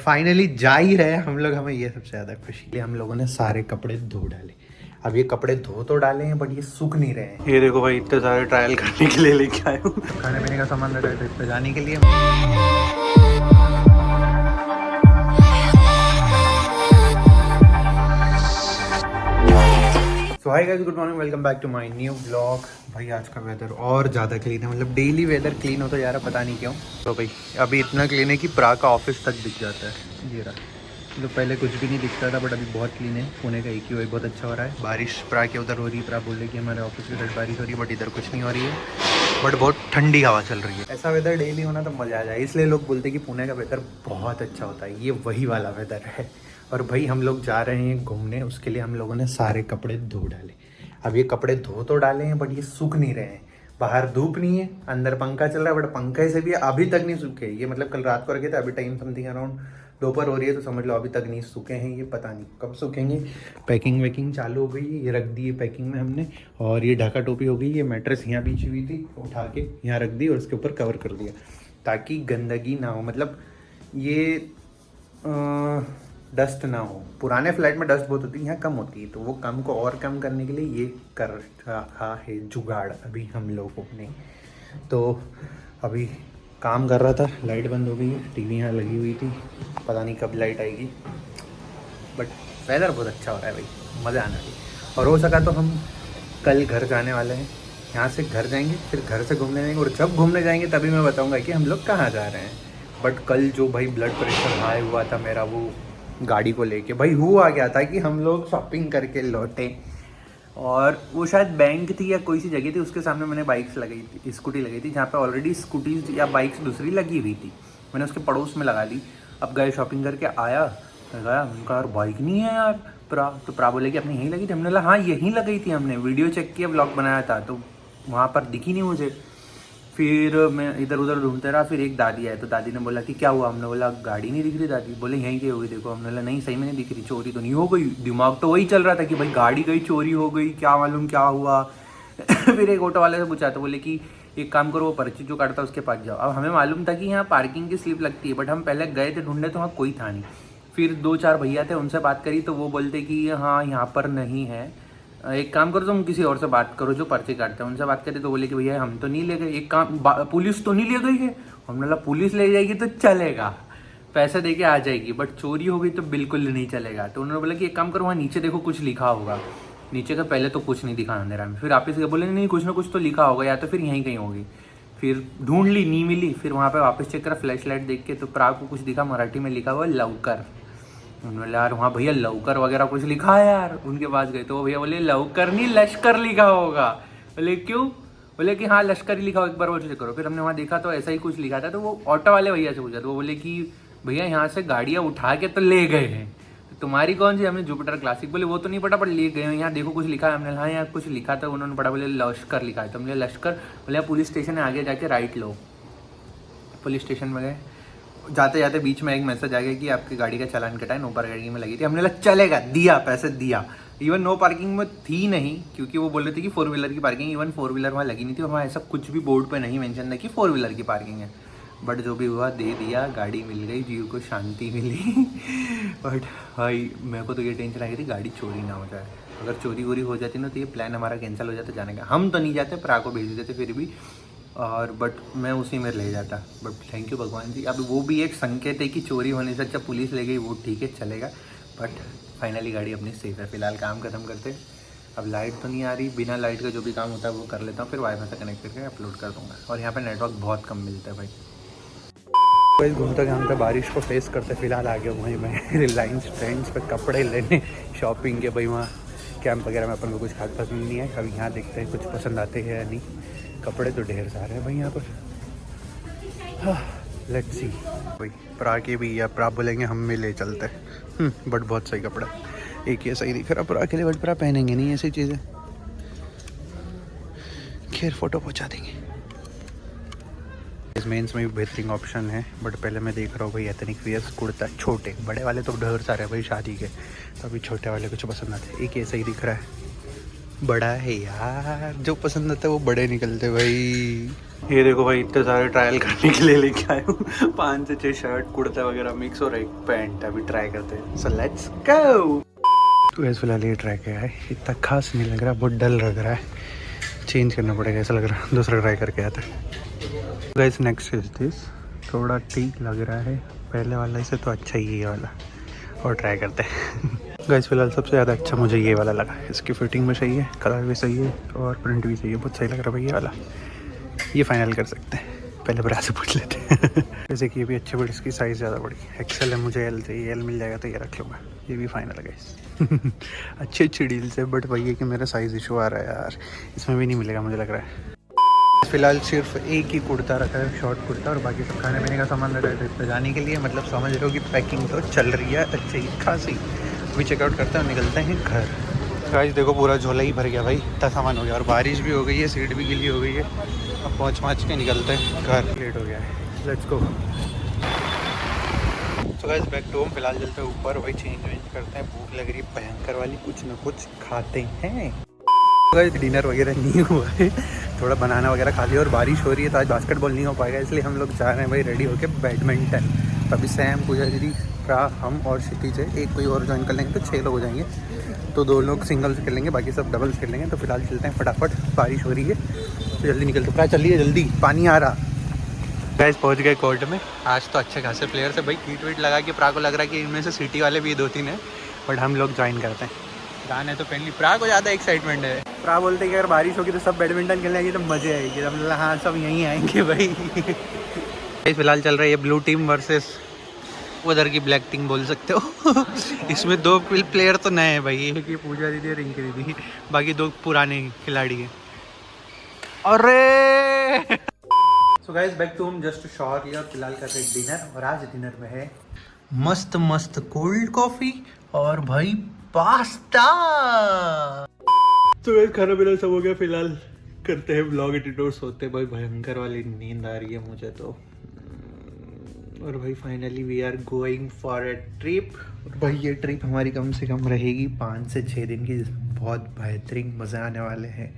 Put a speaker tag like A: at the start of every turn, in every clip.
A: Finally जा ही रहे हैं हम लोग, हमें ये सबसे ज़्यादा खुशी। हम लोगों ने सारे कपड़े धो डाले। अब ये कपड़े धो तो डाले हैं बट ये सूख नहीं रहे हैं। ये देखो भाई, इतने सारे ट्रायल करने के लिए लेके आए हूँ। खाने पीने का सामान ले रहे थे ट्रिप पे जाने के लिए। So hi guys, good morning, welcome back to my new blog. भाई आज का वेदर और ज़्यादा क्लीन है, मतलब डेली वेदर क्लीन होता जा रहा, पता नहीं क्यों। तो भाई अभी इतना क्लीन है कि प्रा का ऑफिस तक दिख जाता है। ये रहा, तो पहले कुछ भी नहीं दिखता था बट अभी बहुत क्लीन है। पुणे का एक ही बहुत अच्छा हो रहा है। बारिश प्रा के उधर हो रही है, प्रा बोल रही कि हमारे ऑफिस की साइड बारिश हो रही है बट इधर कुछ नहीं हो रही है, बट बहुत ठंडी हवा चल रही है। ऐसा वेदर डेली होना तो मज़ा आ जाए, इसलिए लोग बोलते हैं कि पुणे का वेदर बहुत अच्छा होता है। ये वही वाला वेदर है। और भाई हम लोग जा रहे हैं घूमने, उसके लिए हम लोगों ने सारे कपड़े धो डाले। अब ये कपड़े धो तो डाले हैं बट ये सूख नहीं रहे हैं। बाहर धूप नहीं है, अंदर पंखा चल रहा है बट पंखे से भी अभी तक नहीं सूखे। ये मतलब कल रात को रखे थे, अभी टाइम समथिंग अराउंड दोपहर हो रही है, तो समझ लो अभी तक नहीं सूखे हैं। ये पता नहीं कब सूखेंगे। पैकिंग वैकिंग चालू हो गई है, ये रख दी है पैकिंग में हमने। और ये ढाका टोपी हो गई। ये मैट्रेस यहाँ बिछी हुई थी, उठा के यहाँ रख दी और उसके ऊपर कवर कर दिया ताकि गंदगी ना हो, मतलब ये डस्ट ना हो। पुराने फ्लैट में डस्ट बहुत होती है, यहाँ कम होती है, तो वो कम को और कम करने के लिए ये कर रखा है जुगाड़ अभी हम लोगों ने। तो अभी काम कर रहा था, लाइट बंद हो गई है, टीवी यहाँ लगी हुई थी, पता नहीं कब लाइट आएगी। बट वेदर बहुत अच्छा हो रहा है भाई, मज़ा आना चाहिए। और हो सका तो हम कल घर जाने वाले हैं, यहाँ से घर जाएंगे, फिर घर से घूमने जाएंगे, और जब घूमने जाएंगे तभी मैं बताऊँगा कि हम लोग कहाँ जा रहे हैं। बट कल जो भाई ब्लड प्रेशर हाई हुआ था मेरा, वो गाड़ी को लेके भाई हुआ क्या था कि हम लोग शॉपिंग करके लौटे और वो शायद बैंक थी या कोई सी जगह थी, उसके सामने मैंने बाइक्स लगाई थी, स्कूटी लगाई थी, जहाँ पे ऑलरेडी स्कूटीज या बाइक्स दूसरी लगी हुई थी। मैंने उसके पड़ोस में लगा ली। अब गए शॉपिंग करके आया, गया उनका यार बाइक नहीं है यार प्रा। तो प्रा बोले कि अपनी यहीं लगी थी। हमने बोला हाँ यहीं लगाई थी, हमने वीडियो चेक किया, ब्लॉग बनाया था, तो वहाँ पर दिखी नहीं मुझे। फिर मैं इधर उधर ढूंढते रहा, फिर एक दादी आए, तो दादी ने बोला कि क्या हुआ। हमने बोला गाड़ी नहीं दिख रही दादी। बोले यहीं की होगी देखो। हमने बोला नहीं सही में नहीं दिख रही, चोरी तो नहीं हो गई। दिमाग तो वही चल रहा था कि भाई गाड़ी गई, चोरी हो गई, क्या मालूम क्या हुआ। फिर एक ऑटो वाले से पूछा तो बोले कि एक काम करो, वो पर्ची जो काटता है उसके पास जाओ। अब हमें मालूम था कि यहाँ पार्किंग की स्लिप लगती है, बट हम पहले गए थे ढूंढने तो वहाँ कोई था नहीं। फिर 2-4 भैया थे, उनसे बात करी तो वो बोलते कि हाँ यहाँ पर नहीं है, एक काम करो तुम किसी और से बात करो जो पर्ची काटते हैं, उनसे बात करी तो बोले कि भैया हम तो नहीं ले गए। एक काम, पुलिस तो नहीं ले गई है। हमने बोला पुलिस ले जाएगी तो चलेगा, पैसे दे के आ जाएगी, बट चोरी हो गई तो बिल्कुल नहीं चलेगा। तो उन्होंने बोला कि एक काम करो, वहाँ नीचे देखो कुछ लिखा होगा। नीचे का पहले तो कुछ नहीं दिखा अंधेरा में, फिर वापस बोले नहीं कुछ ना कुछ तो लिखा होगा, या तो फिर यहीं कहीं होगी। फिर ढूंढ ली, नहीं मिली। फिर वहाँ पे वापस चेक करा, फ्लैश लाइट देख के, तो प्रा को कुछ दिखा, मराठी में लिखा हुआ लवकर। उन्होंने यार वहाँ भैया लवकर वगैरह कुछ लिखा है यार। उनके पास गए तो वो भैया बोले लवकर नहीं लश्कर लिखा होगा। बोले क्यों। बोले कि हाँ लश्कर ही लिखा हो, एक बार वो चेक करो। फिर हमने वहाँ देखा तो ऐसा ही कुछ लिखा था। तो वो ऑटो वाले भैया से पूछा तो वो बोले कि भैया यहाँ से गाड़ियाँ उठा के तो ले गए हैं, तो तुम्हारी कौन सी। हमने जुपिटर क्लासिक। बोले वो तो नहीं पता पर ले गए हैं, यहाँ देखो कुछ लिखा है। हमने हाँ यहाँ कुछ लिखा था, उन्होंने पढ़ा, बोले लश्कर लिखा है। तो हमने लश्कर। बोले पुलिस स्टेशन है, आगे जाके राइट लो। पुलिस स्टेशन में गए, जाते जाते बीच में एक मैसेज आ गया कि आपकी गाड़ी का चालान कटा है, नो पार्किंग में लगी थी। हमने लगा चलेगा, दिया, पैसे दिया। इवन नो पार्किंग में थी नहीं, क्योंकि वो बोल रहे थे कि 4 व्हीलर की पार्किंग, इवन 4 व्हीलर वहाँ लगी नहीं थी। वहाँ ऐसा कुछ भी बोर्ड पे नहीं मेंशन था कि 4 व्हीलर की पार्किंग है। बट जो भी हुआ दे दिया, गाड़ी मिल गई, जीव को शांति मिली। बट भाई मेरे को तो ये टेंशन आ गई थी गाड़ी चोरी ना हो जाए। अगर चोरी वोरी हो जाती ना तो ये प्लान हमारा कैंसिल हो जाता जाने का। हम तो नहीं जाते, प्रा को भेज देते फिर भी, और बट मैं उसी में ले जाता। बट थैंक यू भगवान जी, अब वो भी एक संकेत है कि चोरी होने से अच्छा पुलिस ले गई, वो ठीक है चलेगा। बट फाइनली गाड़ी अपनी सेफ है। फिलहाल काम खत्म करते। अब लाइट तो नहीं आ रही, बिना लाइट का जो भी काम होता है वो कर लेता हूँ, फिर वाईफाई से कनेक्ट करके अपलोड कर दूँगा। और यहाँ पे नेटवर्क बहुत कम मिलता है भाई। वही घूमते घामते बारिश को फेस करते फिलहाल आ गया वहीं मैं रिलायंस ट्रेंड्स पे कपड़े लेने, शॉपिंग के। भाई वहाँ कैंप वगैरह में अपन को कुछ खास पसंद नहीं है। अभी यहाँ देखते हैं कुछ पसंद आते हैं या नहीं। कपड़े तो ढेर सारे हैं भाई यहाँ पर। Let's see. भाई प्रा के भी या प्रा बोलेंगे हम में ले चलते। बट बहुत सही कपड़ा, एक ये सही दिख रहा प्रा के लिए, बट प्रा पहनेंगे नहीं ऐसी चीज़ें। खैर फोटो पहुँचा देंगे। इस मेंस में भी बेहतरीन ऑप्शन है, बट पहले मैं देख रहा हूँ भाई एथनिक वियर्स, कुर्ता छोटे, बड़े वाले तो ढेर सारे हैं भाई शादी के, तो अभी छोटे वाले कुछ पसंद आते हैं। एक ऐसा ही दिख रहा है, बड़ा है यार, जो पसंद आता है वो बड़े निकलते भाई। ये देखो भाई, इतने सारे ट्रायल करने के लिए लेके आए हूँ। 5 से 6 शर्ट कुर्ता वगैरह मिक्स और एक पैंट। अभी ट्राई करते हैं, सो लेट्स गो। तो ऐसे फिलहाल ये ट्राई किया है, इतना खास नहीं लग रहा, बहुत डल लग रहा है, चेंज करना पड़ेगा ऐसा लग रहा है, दूसरा ट्राई करके आता है। गाइस नेक्स्ट इज दिस, थोड़ा ठीक लग रहा है पहले वाला से तो अच्छा ही है ये वाला, और ट्राई करते हैं। गाइस फिलहाल सबसे ज़्यादा अच्छा मुझे ये वाला लगा, इसकी फिटिंग भी सही है, कलर भी सही है और प्रिंट भी सही है, बहुत सही लग रहा है भाई ये वाला। ये फाइनल कर सकते हैं, पहले ब्रा से पूछ लेते हैं। जैसे कि ये भी अच्छे बड़ी, इसकी साइज़ ज़्यादा बड़ी, एक्सेल है, मुझे एल चाहिए, एल मिल जाएगा तो ये रख लूँगा, ये भी फाइनल है गाइस। अच्छी डील्स है, बट वही है कि मेरा साइज़ इशू आ रहा है यार, इसमें भी नहीं मिलेगा मुझे लग रहा है। फिलहाल सिर्फ एक ही कुर्ता रखा है, शॉर्ट कुर्ता, और बाकी सब खाने पीने का सामान रखा है ट्रिप पे जाने के लिए। मतलब समझ रहे हो कि पैकिंग तो चल रही है अच्छी खासी। अभी चेकआउट करते हैं और निकलते हैं घर। गाइस देखो पूरा झोला ही भर गया भाई, इतना सामान हो गया, और बारिश भी हो गई है, सीट भी गीली हो गई है। अब पहुँच के निकलते हैं घर, लेट हो गया है, लेट्स गो। तो गाइस बैक टू होम, फिलहाल चलते हैं ऊपर, वही चेंज करते हैं, भूख लग रही है भयंकर वाली, कुछ ना कुछ खाते हैं। डिनर वगैरह नहीं हुआ है, थोड़ा बनाना वगैरह खा लिया, और बारिश हो रही है तो आज बास्केटबॉल नहीं हो पाएगा, इसलिए हम लोग जा रहे हैं भाई रेडी होके बैडमिंटन। तो अभी सैम, पूजा दीदी, प्रा, हम और क्षितिज है, एक कोई और ज्वाइन कर लेंगे तो 6 लोग हो जाएंगे। तो 2 लोग सिंगल्स खेल लेंगे, बाकी सब डबल्स खेल लेंगे। तो फिलहाल चलते हैं फटाफट, बारिश हो रही है तो जल्दी निकलते। प्रा चलिए जल्दी, पानी आ रहा। गाइस पहुँच गए कोर्ट में, आज तो अच्छे खासे प्लेयर्स है भाई, कीट वीट लगा के प्रा को लग रहा है कि इनमें से सिटी वाले भी 2-3 हैं, बट हम लोग ज्वाइन करते हैं। गाने तो पहले प्रा को ज़्यादा एक्साइटमेंट है, प्रा बोलते हैं कि अगर बारिश होगी तो सब बैडमिंटन खेलने आएगी तो मज़े आएगी। तो मतलब हाँ सब यहीं आएंगे भाई। फिलहाल चल रहा है ब्लू टीम वर्सेस उधर की ब्लैक टीम बोल सकते हो। इसमें 2 प्लेयर तो नए हैं भाई, एक ही पूजा दीदी और रिंकी दीदी, बाकी 2 पुराने खिलाड़ी हैं। अरे so guys back to home, just shower लिया, फिलहाल कर रहे डिनर, और आज डिनर में है मस्त मस्त कोल्ड कॉफ़ी और भाई पास्ता। तो गाइस खाना पीना सब हो गया, फिलहाल करते हैं व्लॉग एडिट और सोते हैं भाई, भयंकर वाली नींद आ रही है मुझे तो। और भाई finally we are going for a trip, और भाई ये ट्रिप हमारी कम से कम रहेगी 5 से 6 दिन की, बहुत बेहतरीन मज़े आने वाले हैं,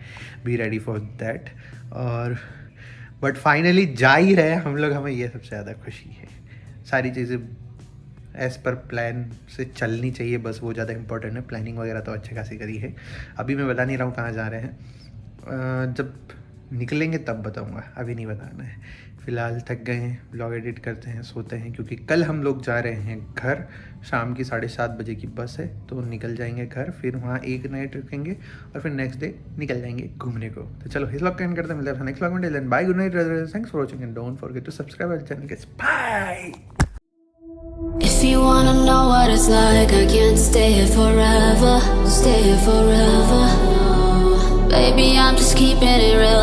A: बी रेडी फॉर दैट। और बट फाइनली जा ही रहे हम लोग, हमें ये सबसे ज़्यादा खुशी है। सारी चीज़ें एज़ पर प्लान से चलनी चाहिए, बस वो ज़्यादा इंपॉर्टेंट है। प्लानिंग वगैरह तो अच्छे खासी करी है, अभी मैं बता नहीं रहा हूँ कहाँ जा रहे हैं, जब निकलेंगे तब बताऊँगा, अभी नहीं बताना है। फ़िलहाल थक गए हैं, व्लॉग एडिट करते हैं, सोते हैं, क्योंकि कल हम लोग जा रहे हैं घर, शाम की 7:30 बजे की बस है, तो निकल जाएंगे घर, फिर वहाँ एक नाइट रुकेंगे और फिर नेक्स्ट डे निकल जाएंगे घूमने को। तो चलो इस व्लॉग का एंड करते हैं, मिलते हैं नेक्स्ट व्लॉग में। Bye, good night, thanks for watching and don't forget to subscribe our channel. Bye.
B: If you wanna know what it's like, I can't stay here forever, stay here forever. No, baby, I'm just keeping it real.